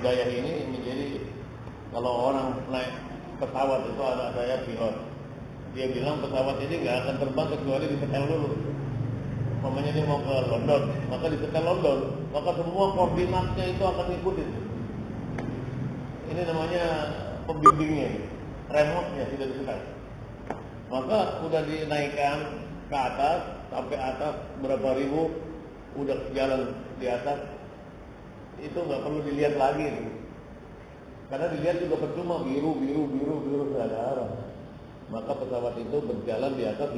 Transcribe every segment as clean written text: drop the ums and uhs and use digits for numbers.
hidayah ini menjadi, kalau orang naik pesawat itu, ada saya pilot, dia bilang pesawat ini nggak akan terbang kecuali disetel dulu. Namanya dia mau ke London, maka disetel London, maka semua koordinatnya itu akan ikutin. Ini namanya pembimbingnya, remote-nya sudah disetel. Maka udah dinaikkan ke atas, sampai atas berapa ribu, udah jalan di atas, itu nggak perlu dilihat lagi itu. Karena dilihat juga percuma, biru sudah ada arah. Maka pesawat itu berjalan di atas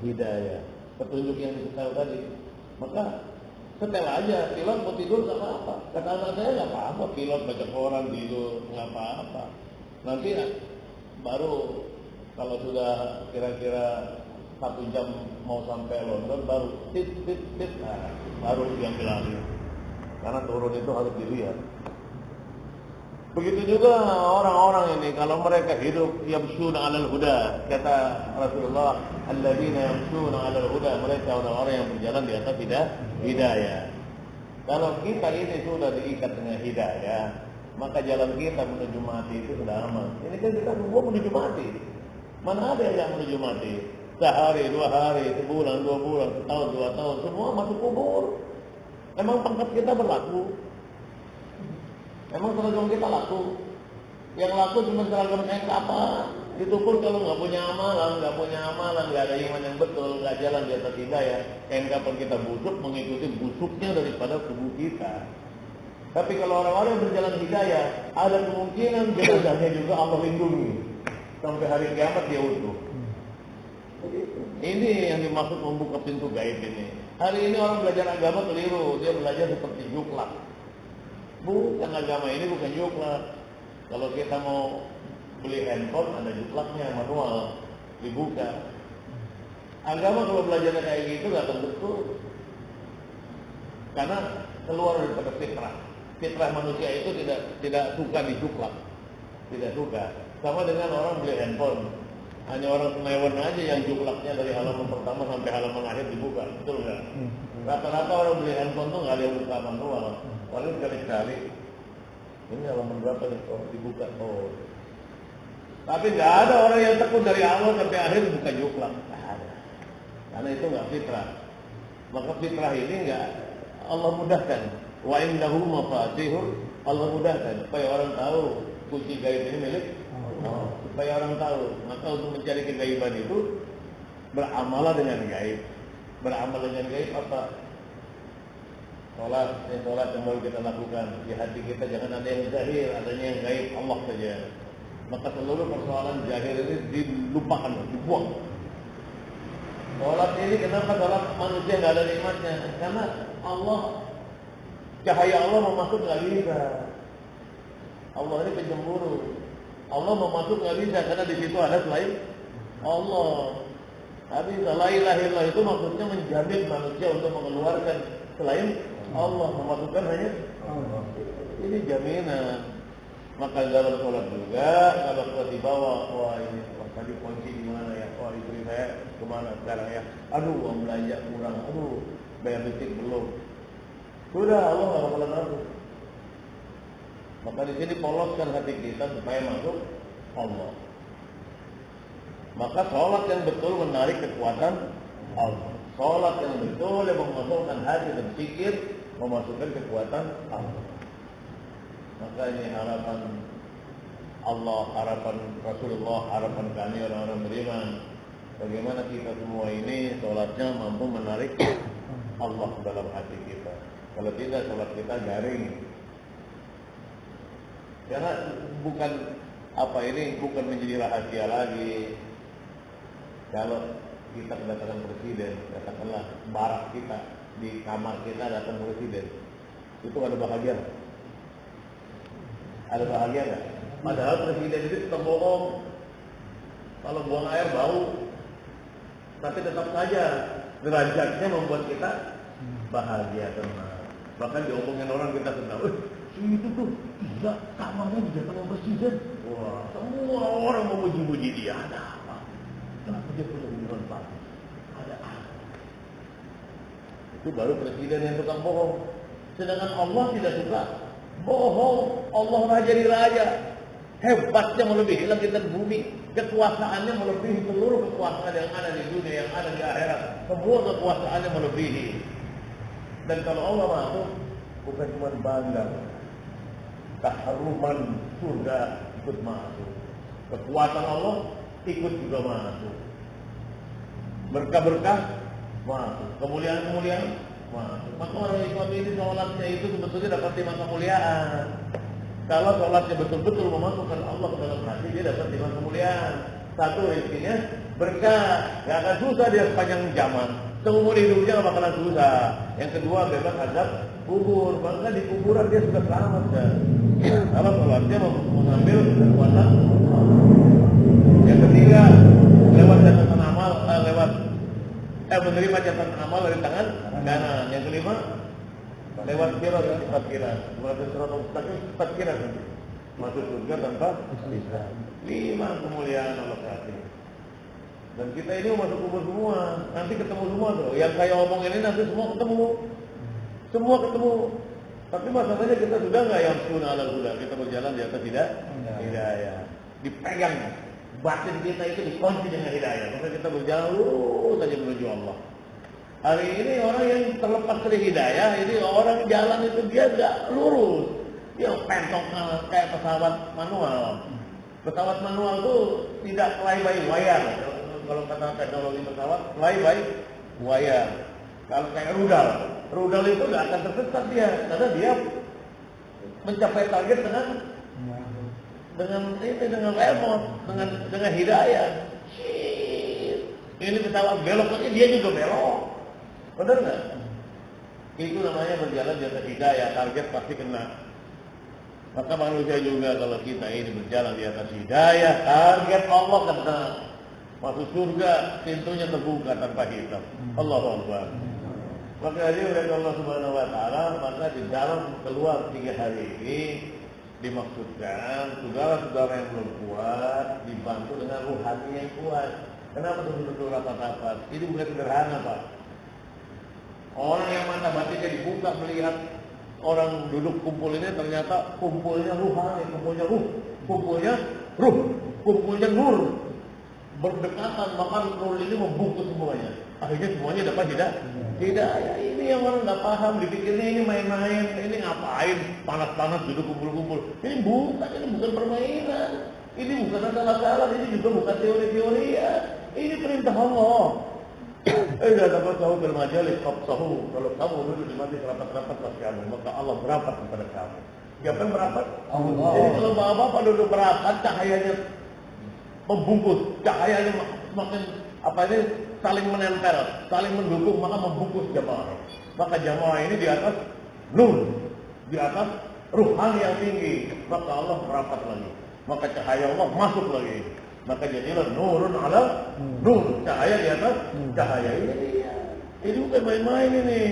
hidayah, petunjuk yang disetel tadi. Maka setel aja, pilot mau tidur nggak apa-apa. Kata anak saya nggak apa-apa, pilot baca koran tidur nggak apa-apa. Nanti baru kalau sudah kira-kira 1 jam mau sampai London, baru tit, nah, baru diambil alih. Karena turun itu harus dilihat. Begitu juga orang-orang ini, kalau mereka hidup yamshuna 'alal huda, kata Rasulullah, alladzina yamshuna 'alal huda, mereka orang-orang yang berjalan di atas hidayah. Kalau kita ini sudah diikat dengan hidayah, maka jalan kita menuju mati itu sudah aman. Ini kan kita semua menuju mati. Mana ada yang menuju mati? Sehari, 2 hari, sebulan, 2 bulan, setahun, 2 tahun, semua masuk kubur. Emang pangkat kita berlaku? Emang seragam kita laku? Yang laku cuma seragam kain kapal. Itu pun kalau nggak punya amalan, nggak ada iman yang betul, nggak jalan di atas hidayah, kain kapal kita busuk mengikuti busuknya daripada tubuh kita. Tapi kalau orang-orang yang berjalan hidayah, ada kemungkinan jenazahnya juga Allah lindungi sampai hari kiamat dia utuh. Ini yang dimaksud membuka pintu gaib ini. Hari ini orang belajar agama keliru, dia belajar seperti juklak. Bukan, agama ini bukan juklak. Kalau kita mau beli handphone, ada juklaknya, manual, dibuka. Agama kalau belajarnya kayak gitu gak akan betul. Karena keluar daripada fitrah. Fitrah manusia itu tidak suka dijuklak. Tidak suka. Sama dengan orang beli handphone. Hanya orang Semewan aja yang juklaknya dari halaman pertama sampai halaman akhir dibuka, betul nggak? Rata-rata orang beli handphone tuh nggak ada yang buka manual, paling sekali-sekali. Ini halaman berapa nih? Oh, dibuka. Oh. Tapi nggak ada orang yang tekun dari awal sampai akhir buka juklak, nggak ada. Karena itu nggak fitrah. Maka fitrah ini nggak, Allah mudahkan. Wa indahu mafatihul, Allah mudahkan supaya orang tahu kunci gaib ini milik Allah. Supaya orang tahu. Maka untuk mencari kegaiban itu beramal dengan gaib. Beramal dengan gaib apa? Sholat yang baru kita lakukan. Di hati kita jangan ada yang zahir, adanya yang gaib, Allah saja. Maka seluruh persoalan zahir ini dilupakan, dibuang. Sholat ini kenapa sholat manusia nggak ada nikmatnya? Karena Allah, cahaya Allah mau masuk nggak bisa. Allah ini pencemburu. Allah mau masuk nggak bisa karena di situ ada selain Allah. Tapi la ilaha illallah itu maksudnya menjamin manusia untuk mengeluarkan selain Allah, memasukkan hanya Allah. Ini jaminan. Maka dalam sholat juga kalau sholat dibawa, wah ini tadi kunci di mana ya? Wah istri saya kemana sekarang ya? Aduh uang belanja kurang, aduh bayar listrik belum. Sudah Allah nggak bakalan masuk. Maka di sini poloskan hati kita supaya masuk Allah. Maka sholat yang betul menarik kekuatan Allah. Sholat yang betul yang memasukkan hati dan pikir memasukkan kekuatan Allah. Maka ini harapan Allah, harapan Rasulullah, harapan kami orang-orang beriman. Bagaimana kita semua ini sholatnya mampu menarik Allah dalam hati kita. Kalau tidak, sholat kita garing. Karena bukan bukan menjadi rahasia lagi. Kalau kita kedatangan presiden, katakanlah barak kita di kamar kita datang presiden, itu ada bahagia? Ada bahagia nggak? Padahal presiden itu tetap bohong. Kalau buang air bau, tapi tetap saja derajatnya membuat kita bahagia, tenang. Bahkan diomongin orang kita senang. Itu tuh gila, kamarnya didatangkan presiden. Wah, semua orang memuji-muji dia. Ada apa? Kenapa dia punya hubungan baik? Ada apa? Itu baru presiden yang tukang bohong. Sedangkan Allah tidak suka Bohong, Allah raja di raja. Hebatnya melebihi langit dan bumi. Kekuasaannya melebihi seluruh kekuasaan yang ada di dunia, yang ada di akhirat. Semua kekuasaannya melebihi. Dan kalau Allah masuk, bukan cuma bangga. Keharuman surga ikut masuk. Kekuatan Allah ikut juga masuk. Berkah-berkah masuk. Kemuliaan-kemuliaan masuk. Maka orang Islam ini sholatnya itu sebetulnya dapat 5 kemuliaan. Kalau sholatnya betul-betul memasukkan Allah ke dalam hati, dia dapat 5 kemuliaan. Satu, rezekinya berkah, gak akan susah dia sepanjang zaman. Seumur hidupnya gak bakalan susah. Yang kedua, bebas azab kubur. Maka di kuburan dia sudah selamat kan. Kalau sholatnya mengambil kekuatan. Yang ketiga, lewat catatan amal, menerima catatan amal dari tangan kanan. Yang kelima, lewat sirat tazkirah. Melalui sirat tazkirah masuk surga tanpa hisab. 5 kemuliaan Allah kasih. Dan kita ini masuk kubur semua. Nanti ketemu semua tuh. Yang saya omong ini nanti semua ketemu. Semua ketemu. Tapi masalahnya kita sudah nggak yang sunnah ala huda. Kita berjalan di atas hidayah. Dipegang. Batin kita itu dikunci dengan hidayah. Maka kita berjalan lurus saja menuju Allah. Hari ini orang yang terlepas dari hidayah, ini orang jalan itu dia nggak lurus. Dia pentok kayak pesawat manual. Pesawat manual itu tidak fly by wire. Kalau kata teknologi pesawat, fly by wire. Kalau kayak rudal itu nggak akan tersesat dia, karena dia mencapai target dengan remote, dengan hidayah. Ini pesawat belok aja dia juga belok. Benar nggak? Itu namanya berjalan di atas hidayah, target pasti kena. Maka manusia juga kalau kita ini berjalan di atas hidayah, target Allah kena. Masuk surga, pintunya terbuka tanpa hitam. Allahu Akbar. Maka dia oleh Allah Subhanahu Wa Taala, maka di dalam keluar 3 hari ini dimaksudkan saudara-saudara yang belum kuat dibantu dengan ruhani yang kuat. Kenapa betul-betul rapat-rapat? Ini bukan sederhana, Pak. Orang yang mata batinnya dibuka melihat orang duduk kumpul ini ternyata kumpulnya ruhani, kumpulnya nur. Berdekatan, maka nur ini membungkus semuanya. Akhirnya semuanya dapat hidayah. Ini yang orang nggak paham, dipikirnya ini main-main, ini ngapain panas-panas duduk kumpul-kumpul. Ini bukan permainan. Ini bukan asal-asalan, ini juga bukan teori-teori ya. Ini perintah Allah. Idza tafasahu bil majalis fafsahu. Kalau kamu duduk di majelis rapat-rapat pas kamu, maka Allah berapat kepada kamu. Siapa yang berapat? Allah. Jadi kalau bapak duduk berapat, cahayanya membungkus, cahayanya semakin saling menempel, saling mendukung, maka membungkus jamaah. Maka jamaah ini di atas nur, di atas ruhani yang tinggi. Maka Allah merapat lagi, maka cahaya Allah masuk lagi. Maka jadilah nurun ala nur, cahaya di atas cahaya. Ini bukan main-main ini.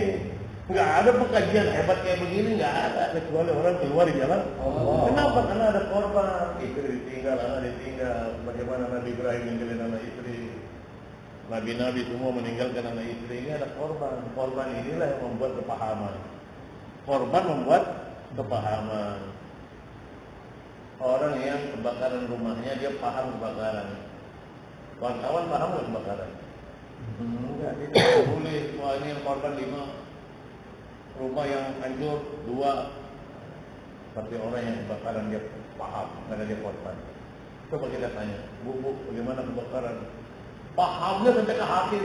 Nggak ada pengajian hebat kayak begini, nggak ada, kecuali orang keluar di jalan Allah. Kenapa? Karena ada korban, istri ditinggal, anak ditinggal. Bagaimana Nabi Ibrahim meninggalkan anak istri, Nabi-Nabi semua meninggalkan anak istri. Ini ada korban. Korban inilah yang membuat kepahaman. Korban membuat kepahaman. Orang yang kebakaran rumahnya, dia paham kebakaran. Kawan-kawan paham nggak kebakaran? Enggak, dia tidak boleh. Wah, ini yang korban 5. Rumah yang hancur 2. Tapi orang yang kebakaran dia paham, karena dia korban. Coba kita tanya, Bu, bagaimana kebakaran? Pahamnya sampai ke hati.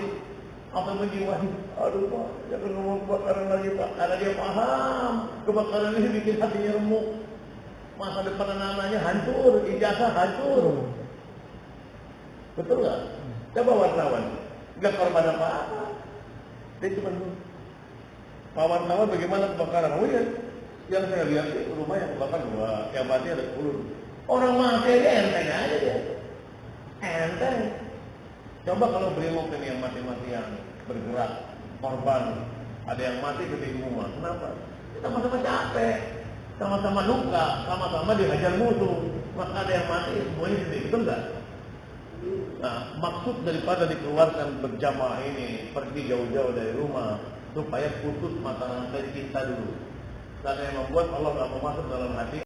Apa yang menjiwai? Aduh Pak, jangan ngomong kebakaran lagi Pak. Karena dia paham, kebakaran ini bikin hatinya remuk. Masa depan anak-anaknya hancur, ijazah hancur. Betul nggak? Coba wartawan, nggak korban apa-apa. Dia cuma kawan-kawan bagaimana kebakaran? Oh iya, yang saya lihat itu rumah yang kebakar 2, yang mati ada 10. Orang mati aja enteng aja ya, enteng. Coba kalau brimob ini yang mati-matian bergerak, korban, ada yang mati ketika rumah. Kenapa? Kita sama-sama capek, sama-sama luka, sama-sama dihajar musuh. Maka ada yang mati, semuanya sedih, betul nggak? Nah, maksud daripada dikeluarkan berjamaah ini, pergi jauh-jauh dari rumah, supaya putus mata rantai cinta dulu. dan yang membuat Allah nggak mau masuk dalam hati